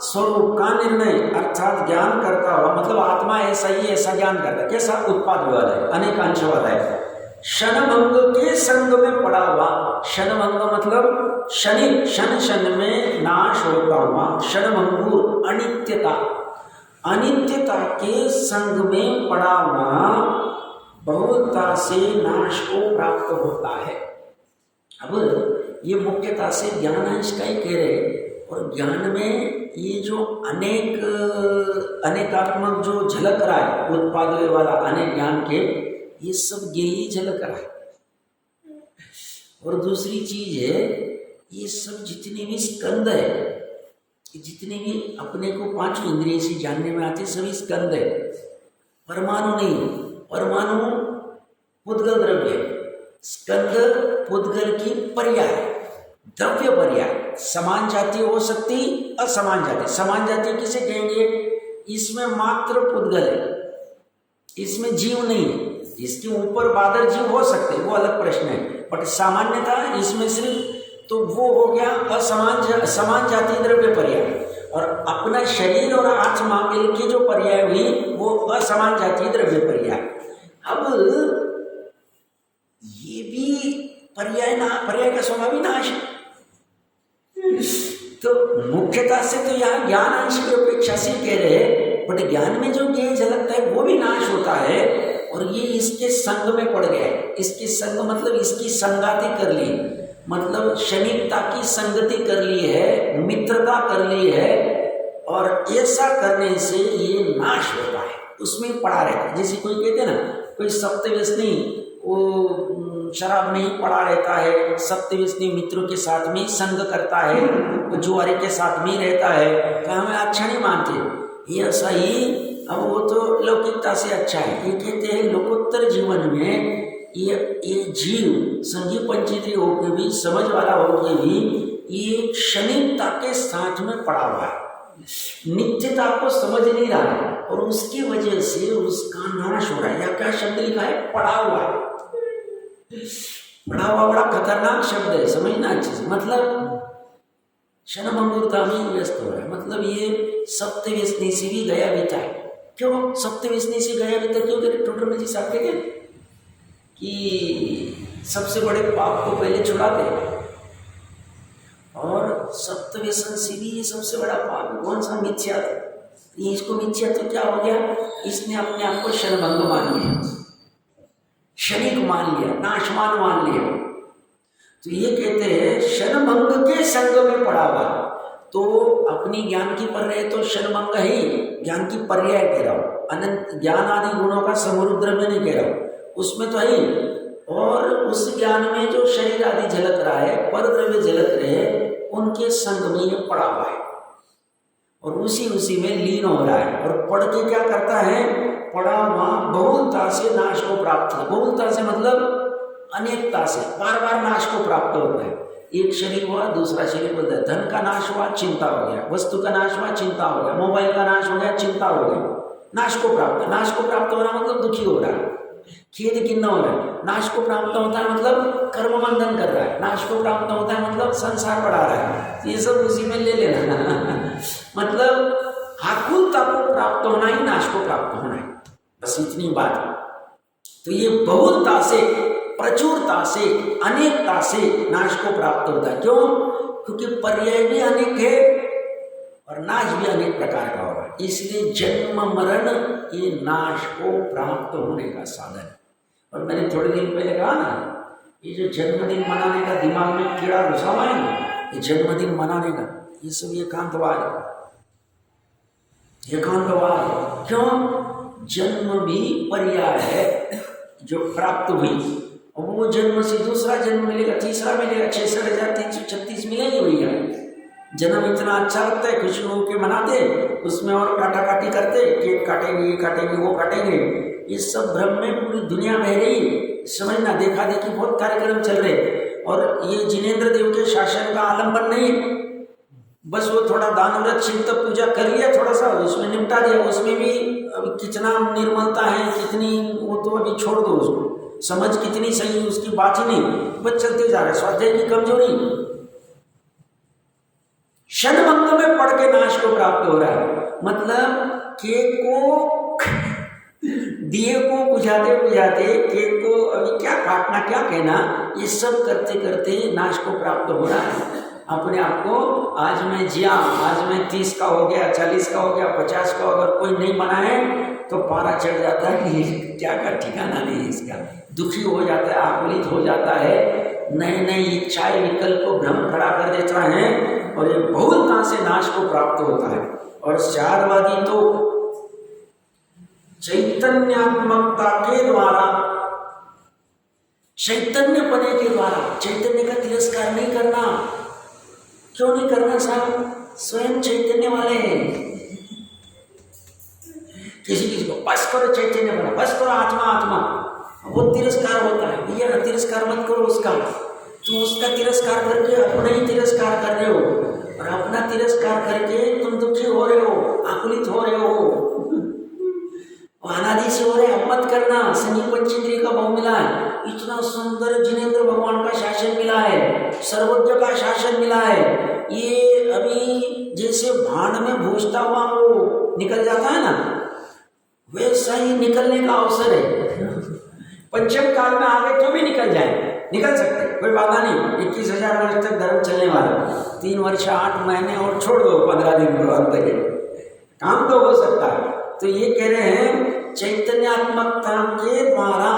स्वरूप का निर्णय अर्थात ज्ञान करता हुआ, मतलब आत्मा ऐसा ही ऐसा ज्ञान करता है। कैसा? उत्पाद वाला है, अनेकांश वाला है। क्षणभंग के संग में पड़ा हुआ, क्षणभंग मतलब शनि, क्षण क्षण में नाश होता हुआ, क्षणभंगुर अनित्यता, अनित्यता के संग में पड़ा हुआ बहुलता से नाश को प्राप्त होता है। अब ये मुख्यता से ज्ञानांश का ही कह रहे, और ज्ञान में ये जो अनेकात्मक जो झलक रहा है, उत्पाद वाला अनेक ज्ञान के, ये सब यही झलक रहा है। और दूसरी चीज है, ये सब जितने भी स्कंद है, जितने भी अपने को 5 इंद्रिय से जानने में आते, सभी स्कंद है, परमाणु नहीं। परमाणु पुद्गल द्रव्य, स्कंद पुद्गल की पर्याय, द्रव्य पर्याय। समान जाति हो सकती, असमान जाति। समान जाति किसे कहेंगे? इसमें मात्र पुद्गल है, इसमें जीव नहीं है। इसके ऊपर बादर जीव हो सकते, वो अलग प्रश्न है, बट सामान्यता इसमें सिर्फ, तो वो हो गया समान जाति द्रव्य पर्याय। और अपना शरीर और आत्मा मिल के जो पर्याय हुई वो असमान जाति द्रव्य पर्याय। अब ये भी पर्याय का स्वभाव ही नाश है। तो मुख्यता से तो यहाँ ज्ञान अंश की अपेक्षा से कह रहे, बट ज्ञान में जो ज्ञेय झलकता है वो भी नाश होता है, और ये इसके संग में पड़ गया है। इसके संग मतलब इसकी संगाति कर ली, मतलब शनिकता की संगति कर ली है, मित्रता कर ली है, और ऐसा करने से ये नाश होता है, उसमें पड़ा रहता है। जैसे कोई कहते हैं ना, कोई सप्तव्यसनी वो शराब में ही पड़ा रहता है, सप्तव्यसनी मित्रों के साथ में संग करता है, वो जुआरी के साथ में रहता है, तो हमें अच्छा नहीं मानते। ये ऐसा ही, अब वो तो लौकिकता से अच्छा है। ये कहते हैं लोकोत्तर जीवन में ये जीव संगी पंचेंद्रिय होकर भी, समझ वाला होकर भी, ये क्षणिकता के साथ में पड़ा हुआ है, नित्यता को समझ नहीं रहा है, और उसकी वजह से उसका नाश हो रहा है। या क्या शब्द लिखा है? पड़ा हुआ। पड़ा हुआ बड़ा खतरनाक शब्द है, समझना अच्छे से। मतलब क्षणभंगुरता में व्यस्त हो रहा है, मतलब ये सप्तव्यसनी से भी गया बीता है। क्यों सप्तव्यसनी से गया बीता? क्यों कहते? टोटल जी साहब कहते कि सबसे बड़े पाप को पहले छुड़ाते, और सप्तव्यसन से भी ये सबसे बड़ा पाप है। कौन सा? मिथ्या। ये इसको मिथ्या तो क्या हो गया? इसने अपने आप को क्षणभंग मान लिया, क्षणिक मान लिया, नाशवान मान लिया। तो ये कहते हैं क्षणभंग के संग में पड़ा हुआ, तो अपनी ज्ञान की पर्याय तो षण्मंग ही, ज्ञान की पर्याय कह रहा हूँ, अनंत ज्ञान आदि गुणों का समुद्र में नहीं कह रहा हूँ, उसमें तो है ही। और उस ज्ञान में जो शरीर आदि झलक रहा है, पर द्रव्य झलक रहे हैं, उनके संग में ये पड़ा हुआ है और उसी में लीन हो रहा है। और पढ़ के क्या करता है, पड़ा हुआ बहुलता से नाश को प्राप्त है। बहुलता से मतलब अनेकता से, बार बार नाश को प्राप्त होता है। एक शरीर हुआ, दूसरा शरीर बदल है। धन का नाश हुआ, चिंता हो गया। वस्तु का नाश हुआ, चिंता हो गया। मोबाइल का नाश हो गया, चिंता हो गई। नाश को प्राप्त, नाश को प्राप्त होना मतलब दुखी हो रहा है, खेद किन्ना हो रहा है। नाश को प्राप्त होता है मतलब कर्म बंधन कर रहा है। नाश को प्राप्त होता है मतलब संसार बढ़ा रहा है। ये सब उसी में ले लेना मतलब आकुलता को प्राप्त होना ही नाश को प्राप्त होना है, बस इतनी बात। तो ये बहुलता से, प्रचुरता से, अनेकता से नाश को प्राप्त होता है। क्यों? क्योंकि पर्याय भी अनेक है और नाश भी अनेक प्रकार का होगा। इसलिए जन्म मरण ये नाश को प्राप्त होने का साधन है। और मैंने थोड़े दिन पहले कहा ना, ये जो जन्मदिन मनाने का दिमाग में कीड़ा घुसा हुआ है ना, ये जन्मदिन मनाने का, ये सब एकांतवाद है, एकांतवाद है। क्यों? जन्म भी पर्याय है जो प्राप्त हुई, और वो जन्म से दूसरा जन्म मिलेगा, तीसरा मिलेगा, 66,336 मिलेंगे भैया। जन्म इतना अच्छा लगता है, खुशी हो के मनाते, उसमें और काटा काटी करते, केक काटेंगे, ये काटेंगे, वो काटेंगे। ये सब भ्रम में पूरी दुनिया बह रही, समझना। देखा देखी बहुत कार्यक्रम चल रहे, और ये जिनेंद्र देव के शासन का आलम्बन नहीं, बस वो थोड़ा दान व्रत शिव तक पूजा कर लिया, थोड़ा सा उसमें निपटा दिया। उसमें भी अभी कितना निर्मलता है, कितनी, वो तो अभी छोड़ दो उसको, समझ कितनी सही उसकी बात ही नहीं, बस चलते जा रहे। स्वाध्याय की कमजोरी, षण्मंग में पढ़ के नाश को प्राप्त हो रहा है। मतलब केक को, दिए को बुझाते बुझाते केक को अभी क्या काटना, क्या कहना, ये सब करते करते नाश को प्राप्त हो रहा है अपने आप को। आज मैं जिया, आज मैं 30 का हो गया, 40 का हो गया, 50 का, अगर कोई नहीं बना है तो पारा चढ़ जाता है कि क्या का ठिकाना नहीं इसका, दुखी हो जाता है, आकुलित हो जाता है, नई नई इच्छाएं विकल्प को भ्रम खड़ा कर देता है, और ये बहुलता से नाश को प्राप्त होता है। और शारवादी तो चैतन्यात्मकता के द्वारा, चैतन्य पने के द्वारा, चैतन्य का तिरस्कार नहीं करना। क्यों नहीं करना साहब? स्वयं चैतन्य वाले हैं। किसी को बस करो चैतन्य बना, बस करो आत्मा आत्मा, वो तिरस्कार होता है। भैया तिरस्कार मत करो उसका, तुम उसका तिरस्कार करके अपना ही तिरस्कार कर रहे हो, और अपना तिरस्कार करके तुम दुखी हो रहे हो, आकुलित हो रहे हो, अनादि से हो रहे। अब मत करना। शनि पंचेंद्रिय का भाव मिला है, इतना सुंदर जिनेंद्र भगवान का शासन मिला है, सर्वज्ञ का शासन मिला है। ये अभी जैसे भांड में भूजता हुआ वो निकल जाता है ना, वैसा ही निकलने का अवसर है। पंचम काल में आगे तो भी निकल जाए, निकल सकते, कोई बाधा नहीं। 21,000 वर्ष तक धर्म चलने वाला, 3 वर्ष 8 महीने और छोड़ दो 15 दिन अंतर, काम तो हो सकता है। तो ये कह रहे हैं चैतन्यात्मकता के द्वारा,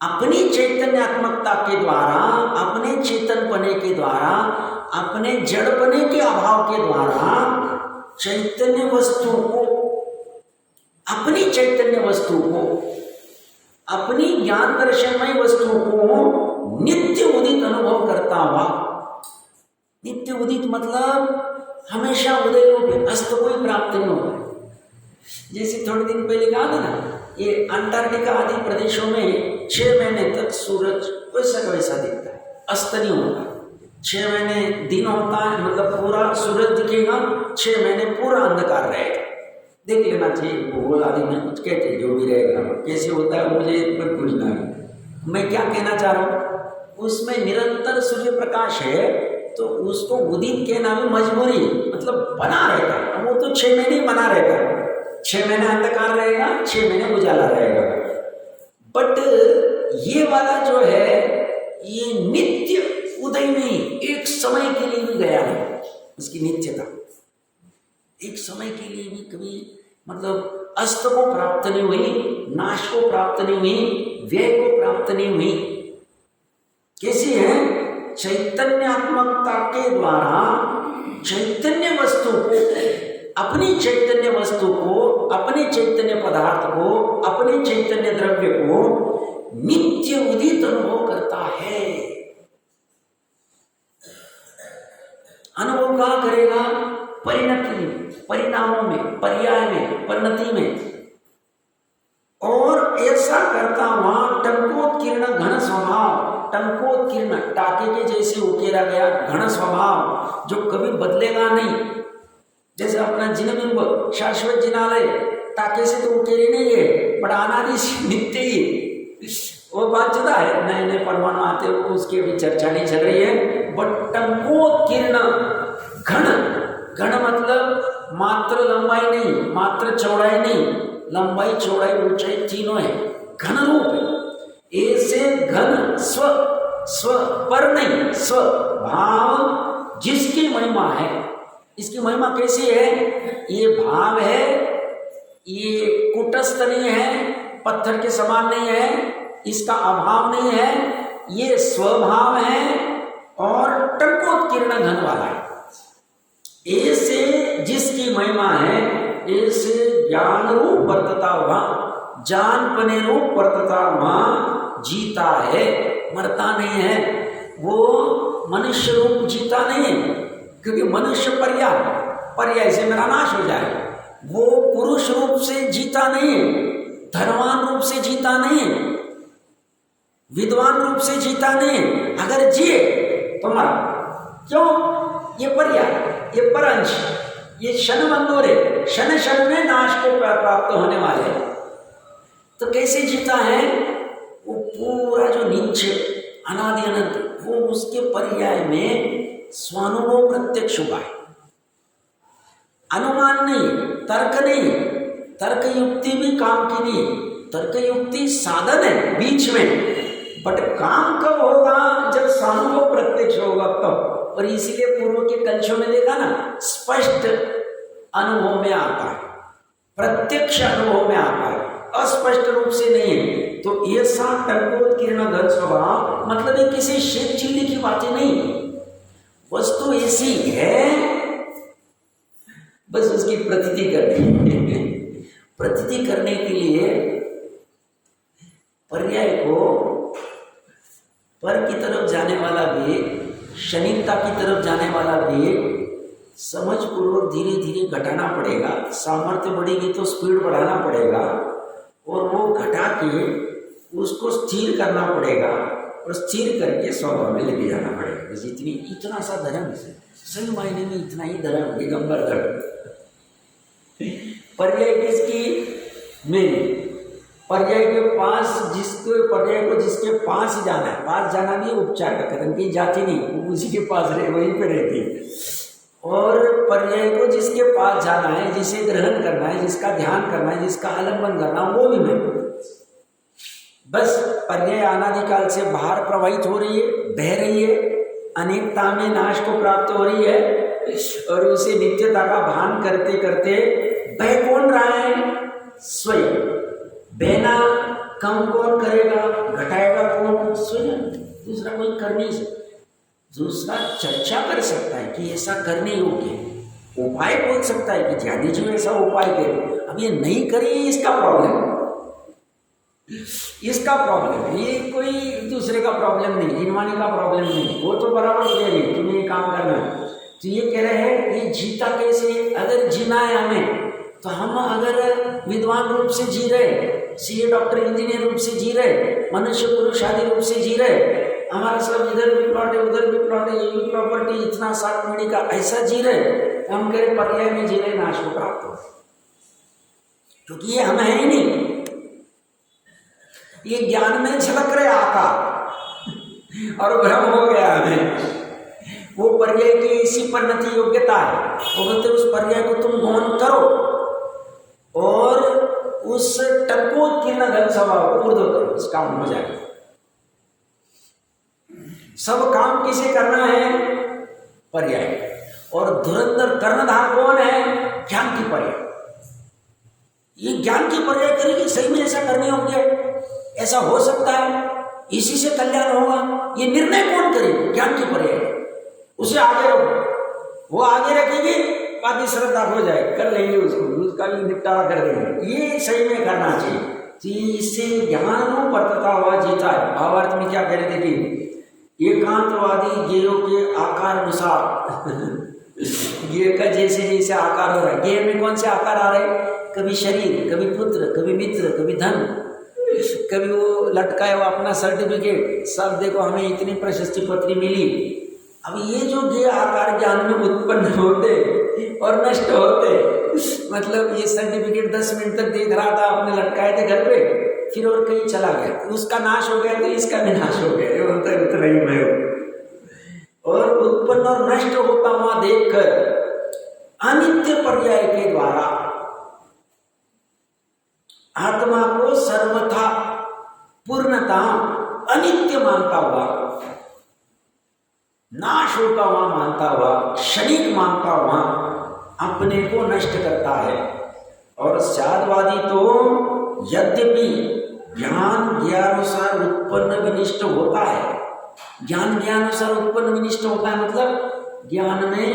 अपनी चैतन्यात्मकता के द्वारा, अपने चेतनपने के द्वारा, अपने जड़पने के अभाव के द्वारा चैतन्य वस्तु को, अपनी चैतन्य वस्तु को, अपनी ज्ञान दर्शनमय वस्तु को नित्य उदित अनुभव करता हुआ। नित्य उदित मतलब हमेशा उदय रूप, अस्त कोई प्राप्त नहीं होता। जैसे थोड़े दिन पहले कहा था ना, ये अंटार्कटिका आदि प्रदेशों में 6 महीने तक सूरज वैसा का वैसा दिखता है, अस्त नहीं होता। 6 महीने दिन होता है, मतलब पूरा सूरज दिखेगा, 6 महीने पूरा अंधकार रहेगा। देख लेना चाहिए, भूगोल आदि में कुछ कहते हैं, जो भी रहेगा कैसे होता है मुझे पूछना है। मैं क्या कहना चाह रहा हूँ, उसमें निरंतर सूर्य प्रकाश है, तो उसको उदित कहना भी मजबूरी, मतलब बना रहता है। वो तो 6 महीने बना रहता है, 6 महीने अंधकार रहेगा, 6 महीने उजाला रहेगा। बट ये वाला जो है, ये नित्य उदय नहीं, एक समय के लिए भी गया है, उसकी नित्यता एक समय के लिए भी कभी, मतलब अस्त को प्राप्त नहीं हुई, नाश को प्राप्त नहीं हुई, व्यय को प्राप्त नहीं हुई। कैसी है? चैतन्यात्मकता के द्वारा चैतन्य वस्तु को, अपनी चैतन्य वस्तु को, अपने चैतन्य पदार्थ को, अपने चैतन्य द्रव्य को नित्य उदित अनुभव करता है। अनुभव कहाँ करेगा? परिणति में, परिणामों में, पर्याय में, परिणति में। और ऐसा करता हुआ टंकोत्कीर्ण घन स्वभाव, टंकोत्कीर्ण टाके के जैसे उकेरा गया घन स्वभाव जो कभी बदलेगा नहीं। जैसे अपना जिनबिंब शाश्वत जिनालय टाके से तो उकेरे नहीं है, बट अनादि से नित्य ही वो बात जुदा है। नए नए परमाणु आते हैं, उसकी भी चर्चा नहीं चल रही है। बट टंकोत्कीर्ण घन, घन मतलब मात्र लंबाई नहीं, मात्र चौड़ाई नहीं, लंबाई चौड़ाई ऊंचाई तीनों है, घन रूप है। ऐसे घन स्व, स्व पर नहीं, स्व भाव जिसकी महिमा है। इसकी महिमा कैसी है? ये भाव है, ये कुटस्थ नहीं है, पत्थर के समान नहीं है, इसका अभाव नहीं है, ये स्वभाव है और टंकोत्कीर्ण घन वाला है। ऐसे जिसकी महिमा है, ऐसे ज्ञान रूप वर्तता हुआ, जानपने रूप वर्तता हुआ जीता है, मरता नहीं है। वो मनुष्य रूप जीता नहीं है, क्योंकि मनुष्य पर्याय, पर्याय से मेरा नाश हो जाए। वो पुरुष रूप से जीता नहीं है, धनवान रूप से जीता नहीं है, विद्वान रूप से जीता नहीं है। अगर जिए तो मरा। क्यों? ये पर्याय, ये परंश, ये क्षण मंदोरे, क्षण क्षण में नाश को प्राप्त होने वाले हैं। तो कैसे जीता है? वो पूरा जो नीचे अनादि अनंत, वो उसके पर्याय में स्वानुभव प्रत्यक्ष हुआ है। अनुमान नहीं, तर्क नहीं, तर्क युक्ति भी काम की नहीं। तर्क युक्ति साधन है बीच में, बट काम कब होगा? जब स्वानुभव प्रत्यक्ष होगा तब। और इसीलिए पूर्व के कलशों में देखा ना, स्पष्ट अनुभव में आता है, प्रत्यक्ष अनुभव में आता है, अस्पष्ट रूप से नहीं है। तो ऐसा टंकोत्कीर्ण घन स्वभाव मतलब ये किसी शेख चिल्ली की बातें नहीं, वस्तु ऐसी है, बस उसकी प्रतीति करनी है। प्रतीति करने के लिए पर्याय को पर की तरफ जाने वाला भी, शनिकता की तरफ जाने वाला भी समझ पूर्वक धीरे धीरे घटाना पड़ेगा। सामर्थ्य बढ़ेगी तो स्पीड बढ़ाना पड़ेगा, और वो घटा के उसको स्थिर करना पड़ेगा, और स्थिर करके स्वभाव में लेके जाना पड़ेगा। बस इतनी, इतना सा धर्म से सही मायने में इतना ही धर्म, दिगंबर धर्म। पर्याय किसकी? मेरी। पर्याय के पास जिसको, पर्याय को जिसके पास ही जाना है, पास जाना भी उपचार का कदम, कहीं जाती नहीं, वो उसी के पास रहे, वहीं पे रहती है। और पर्याय को जिसके पास जाना है, जिसे ग्रहण करना है, जिसका ध्यान करना है, जिसका आलम्बन करना, वो भी मैं। बस पर्याय अनादिकाल से बाहर प्रवाहित हो रही है, बह रही है, अनेकता में नाश को प्राप्त हो रही है, और उसे नित्यता का भान करते करते बह कौन रहा है? स्वयं। बहना कम कौन करेगा, घटाएगा कौन? स्वयं। दूसरा कोई कर नहीं सकता। दूसरा चर्चा कर सकता है कि ऐसा करने योग्य है, उपाय बोल सकता है कि ध्यान जी ऐसा उपाय करे। अब ये नहीं करिए, इसका प्रॉब्लम, इसका प्रॉब्लम, ये कोई दूसरे का प्रॉब्लम नहीं, जिनवानी का प्रॉब्लम नहीं। वो तो बराबर कह रही है तुम्हें ये काम करना है। तो ये कह रहे हैं ये जीता कैसे? अगर जीना है हमें, तो हम अगर विद्वान रूप से जी रहे, सीए डॉक्टर इंजीनियर रूप से जी रहे, मनुष्य पुरुष आदि रूप से जी रहे, हमारा सब इधर भी प्लॉट है, उधर भी प्लॉट है, ये भी प्रॉपर्टी, इतना 7 पीढ़ी का ऐसा जी रहे, तो हम कह रहे पर्याय में जी रहे, नाश को प्राप्त हो, क्योंकि ये हम है ही नहीं। ये ज्ञान में झलक रहे आका और भ्रम हो गया हमें। वो पर्याय की इसी परिणति योग्यता है। वो बोलते उस पर्याय को तुम गौन करो और उस टंकोत्कीर्ण घन स्वभाव को ऊर्ध्व करो, उस काम हो जाएगा। सब काम किसे करना है? पर्याय। और धुरंधर कर्णधार कौन है? ज्ञान की पर्याय। ये ज्ञान की पर्याय करेगी, सही में ऐसा करने होंगे, ऐसा हो सकता है, इसी से कल्याण होगा। ये निर्णय कौन करेगा? ज्ञान की पर्याय उसे आगे रखो, वो आगे रखेगी, बाकी श्रद्धा हो जाए, कर लेंगे उसका भी निपटारा कर देंगे। ये सही में करना चाहिए कि इससे ज्ञान वर्तता हुआ जीता है। भावार्थ में क्या कह रहे थे कि एकांतवादी गेयों के आकार अनुसार गेय का जैसे जैसे आकार हो रहा है, गेय में कौन से आकार आ रहे हैं? कभी शरीर, कभी पुत्र, कभी मित्र, कभी धन, कभी वो लटकाए वो अपना सर्टिफिकेट, सब देखो हमें इतनी प्रशस्ति पत्री मिली। अब ये जो गेय आकार ज्ञान में उत्पन्न होते और नष्ट होते, मतलब ये सर्टिफिकेट 10 मिनट तक देख रहा था, आपने लटकाए थे घर पे, फिर और कहीं चला गया, उसका नाश हो गया तो इसका भी नाश हो गया, ये बोलता है उतना ही मैं हूं। और उत्पन्न और नष्ट होता हुआ देखकर अनित्य पर्याय के द्वारा आत्मा को सर्वथा पूर्णता अनित्य मानता हुआ, नाश होता हुआ मानता हुआ, क्षणिक मानता हुआ अपने को नष्ट करता है। और साधवादी तो यद्यपि ज्ञान ज्ञानुसार उत्पन्न विनिष्ट होता है, ज्ञान ज्ञानुसार उत्पन्न विनिष्ट होता है, मतलब ज्ञान में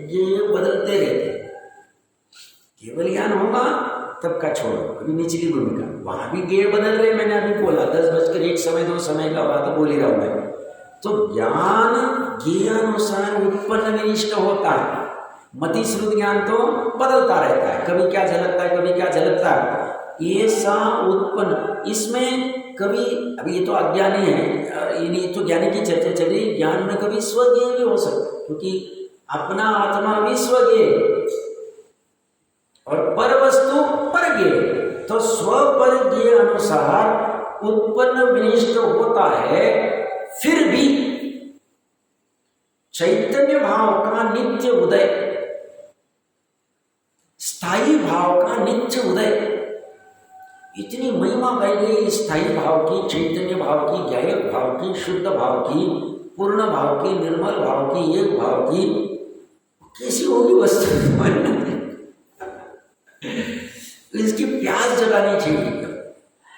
ये बदलते रहते हैं। केवल ज्ञान होगा तब का छोड़ो, अभी निचली भूमिका, वहां भी गेय बदल रहे। मैंने अभी बोला 10:01 समय 2 समय का बात बोल ही रहा हूं मैं। तो ज्ञान ज्ञानुसार उत्पन्न विनिष्ट होता है, मति श्रुत ज्ञान तो बदलता रहता है, कभी क्या झलकता है, कभी क्या झलकता है, ये सा उत्पन्न। इसमें कभी, अभी ये तो अज्ञानी है, ये तो ज्ञानी की चर्चा चली, ज्ञान में कभी स्वज्ञेय भी हो सकता, क्योंकि अपना आत्मा भी स्वज्ञेय और पर वस्तु परज्ञेय, तो स्वपरज्ञेय अनुसार उत्पन्न विनिष्ट होता है। फिर भी चैतन्य भाव का नित्य उदय, स्थायी भाव का नित्य उदय, इतनी महिमा गाई गई स्थायी भाव की, चैतन्य भाव की, ज्ञायक भाव की, शुद्ध भाव की, पूर्ण भाव की, निर्मल भाव की, एक भाव की, कैसी होगी वस्तु? इसकी प्यास जगानी चाहिए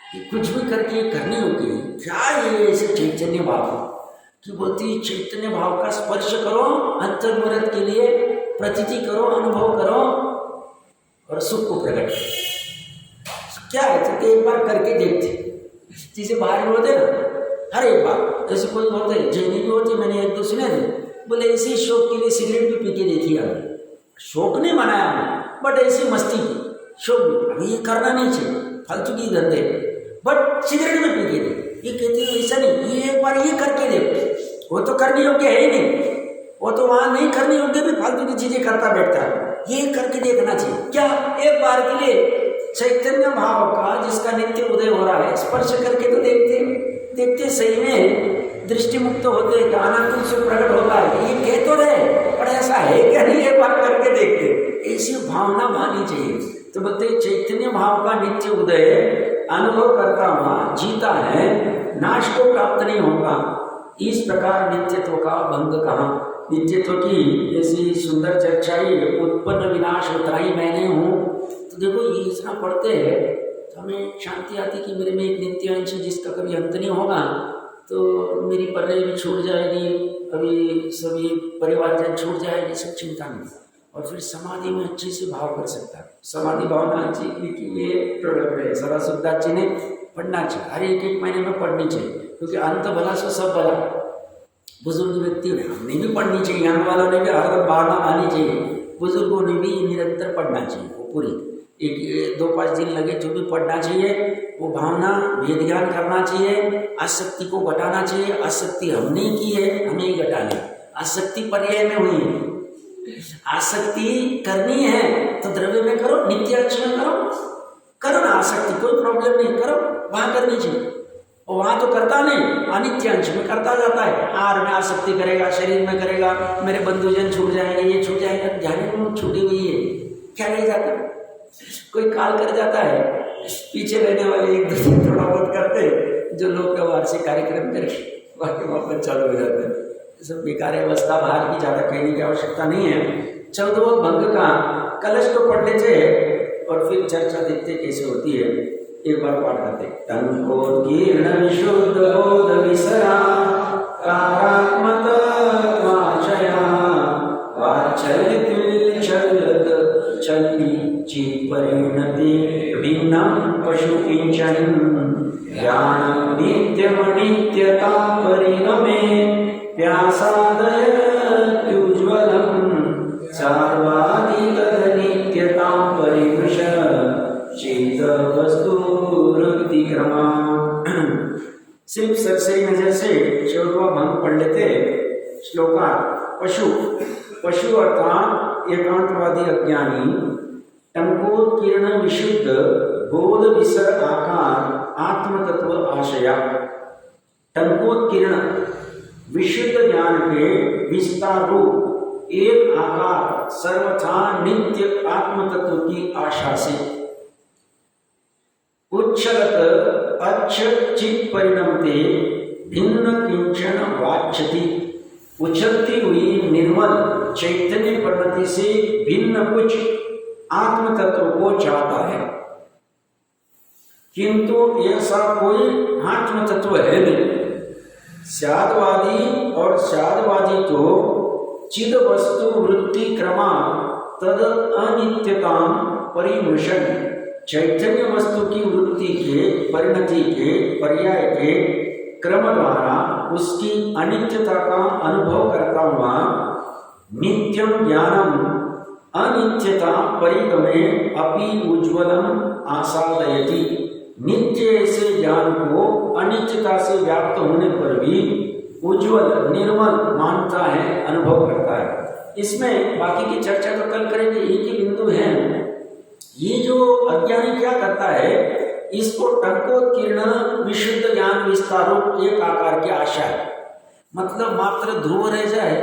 कि कुछ भी करके करनी होगी। क्या ये ऐसे चैतन्य भाव कि बोलती चैतन्य भाव का स्पर्श करो, अंतर्मुहूर्त के लिए प्रतीति करो, अनुभव करो और सुख को प्रकट करो। क्या है तो एक बार करके देखते, जैसे बाहर होते ना, हर एक बार ऐसे कोई होते जैनी भी होते, मैंने एक दो सुने थे, बोले इसी शौक के लिए सिगरेट भी पी के देखी हमने, शौक नहीं मनाया हमने, बट ऐसी मस्ती की शौक भी, अभी ये करना नहीं चाहिए, फालतू की धंधे, बट सिगरेट में पी के देखी। ये कहते हैं ऐसा नहीं, ये एक बार ये करके देखो, वो तो करने योग्य है ही नहीं, वो तो वहां नहीं करने योग्य भी फालतू की चीजें करता बैठता है, ये करके देखना चाहिए। क्या एक बार के लिए चैतन्य भाव का जिसका नित्य उदय हो रहा है स्पर्श करके तो देखते सही में दृष्टि मुक्त होते, आनंद से प्रकट होता है। ये कह तो रहे पर ऐसा है क्या नहीं, एक बार करके देखते, ऐसी भावना भानी चाहिए। तो बोलते चैतन्य भाव का नित्य उदय अनुभव करता हुआ जीता है, नाश को प्राप्त नहीं होगा। इस प्रकार नित्यत्व का भंग कहा, नित्यत्व की ऐसी सुंदर चर्चा ही, उत्पन्न विनाश होता ही मैंने हूँ। तो देखो ये इतना पढ़ते हैं तो हमें शांति आती कि मेरे में एक नित्य अंश जिसका कभी अंत नहीं होगा, तो मेरी पर्याय भी छूट जाएगी, अभी सभी परिवारजन छूट जाएगी, सब चिंता नहीं, और फिर समाधि में अच्छे से भाव कर सकता है। समाधि भावना अच्छी की ये प्रोडक्ट है, सदा सुखदास जी ने पढ़ना चाहिए, हर एक महीने में पढ़नी चाहिए, क्योंकि अंत भला सो सब भला। बुजुर्ग व्यक्ति हमने भी पढ़नी चाहिए, यहाँ वालों ने भी हरदम भावना आनी चाहिए, बुजुर्गों ने भी निरंतर पढ़ना चाहिए, वो पूरी 1-2-5 दिन लगे जो भी पढ़ना चाहिए, वो भावना वेद ज्ञान करना चाहिए, आसक्ति को घटाना चाहिए। आसक्ति हमने की है, हमें ही घटानी, आसक्ति पर्याय में हुई है, आसक्ति करनी है तो द्रव्य में करो, नित्य अंश में करो ना, आसक्ति कोई प्रॉब्लम नहीं, करो वहां करनी चाहिए। और वहां तो करता नहीं, अनित्य अंश में करता जाता है, आहार में आसक्ति करेगा, शरीर में करेगा, मेरे बंधुजन छूट जाएंगे, ये छूट जाएगा, ध्यान छूटी हुई है, क्या नहीं जाता, कोई काल कर जाता है, पीछे रहने वाले एक दूसरे थोड़ा बहुत करते, जो लोग वार्षिक कार्यक्रम करके बाकी वापस चालू हो जाते हैं। सब बेकार अवस्था, बाहर की ज़्यादा कहने की आवश्यकता नहीं है। 14वां भंग का कलश तो पढ़ लेते हैं और फिर चर्चा देखते कैसे होती है। एक बार पाठ करते। टंकोत्कीर्ण विशुद्ध बोध विसरा कारात्मतत्वाचया वाच्यलितुल्यचलद चलि चित्परिणति भिन्नं पशु किंचन ज्ञानं नित्यमनित्यतां परिगमे व्यासादयत्युज्ज्वलं सार्वाधिकनित्यतां परिमृश चित्तवस्तुवृत्तिक्रमा। सिर्फ सरसरी नजर से चौदवा भंग पढ़ लेते। श्लोका पशु, पशु अर्थात एकांतवादी अज्ञानी, टंकोत्कीर्ण विशुद्ध बोध विसर आकार आत्मतत्व आशया। टंकोत्कीर्ण विशुद्ध ज्ञान के विस्तार रूप एक आकार सर्वथा नित्य आत्मतत्व की आशा से उच्छलत अच्छ चित परिणमते भिन्न किंचन वाच्यति। उछलती हुई निर्मल चैतन्य परिणति से भिन्न कुछ आत्म तत्व को चाहता है, किंतु ऐसा कोई आत्म तत्व है नहीं। स्यादवादी और स्यादवादी तो चिद वस्तु वृत्ति क्रमा तद अनित्यतां परिमृशन, चैतन्य वस्तु की वृत्ति के परिणति के पर्याय के क्रम द्वारा उसकी अनित्यता का अनुभव करता हुआ नित्यम ज्ञानम अनित्यता परिगमे अपि उज्ज्वलम आसादयति। नित्य ऐसे ज्ञान को अनित्यता से व्याप्त होने पर भी उज्ज्वल निर्मल मानता है, अनुभव करता है। इसमें बाकी की चर्चा तो कल करेंगे, एक ही बिंदु है। ये जो अज्ञानी क्या करता है, इसको टंकोत्कीर्ण विशुद्ध ज्ञान विस्तारो एक आकार की आशा है, मतलब मात्र ध्रुव रह जाए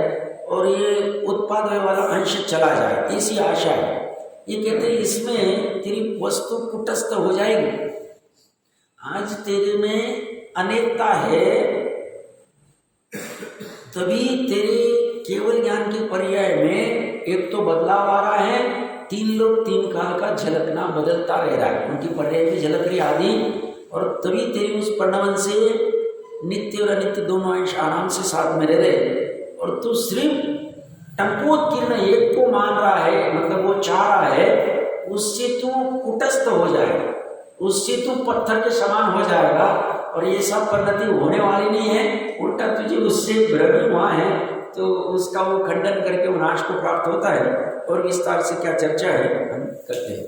और ये उत्पाद वाला अंश चला जाए, ऐसी आशा है। ये कहते हैं इसमें तेरी वस्तु कुटस्थ हो जाएगी। आज तेरे में अनेकता है, तभी तेरे केवल ज्ञान के पर्याय में एक तो बदलाव आ रहा है, तीन लोग तीन काल का झलकना बदलता रह रहा है, उनकी पर्याय भी झलक रही आदि, और तभी तेरी उस परिणाम से नित्य और अनित्य दोनों अंश आराम से साथ में रह रहे। और तू सिर्फ टंकोत्कीर्ण एक को मान रहा है, मतलब वो चाह रहा है, उससे तू कुटस्थ हो जाएगा, उससे तू पत्थर के समान हो जाएगा, और ये सब परिणति होने वाली नहीं है, उल्टा तुझे उससे भ्रम हुआ है, तो उसका वो खंडन करके वो नाश को प्राप्त होता है। और विस्तार से क्या चर्चा है हम करते हैं।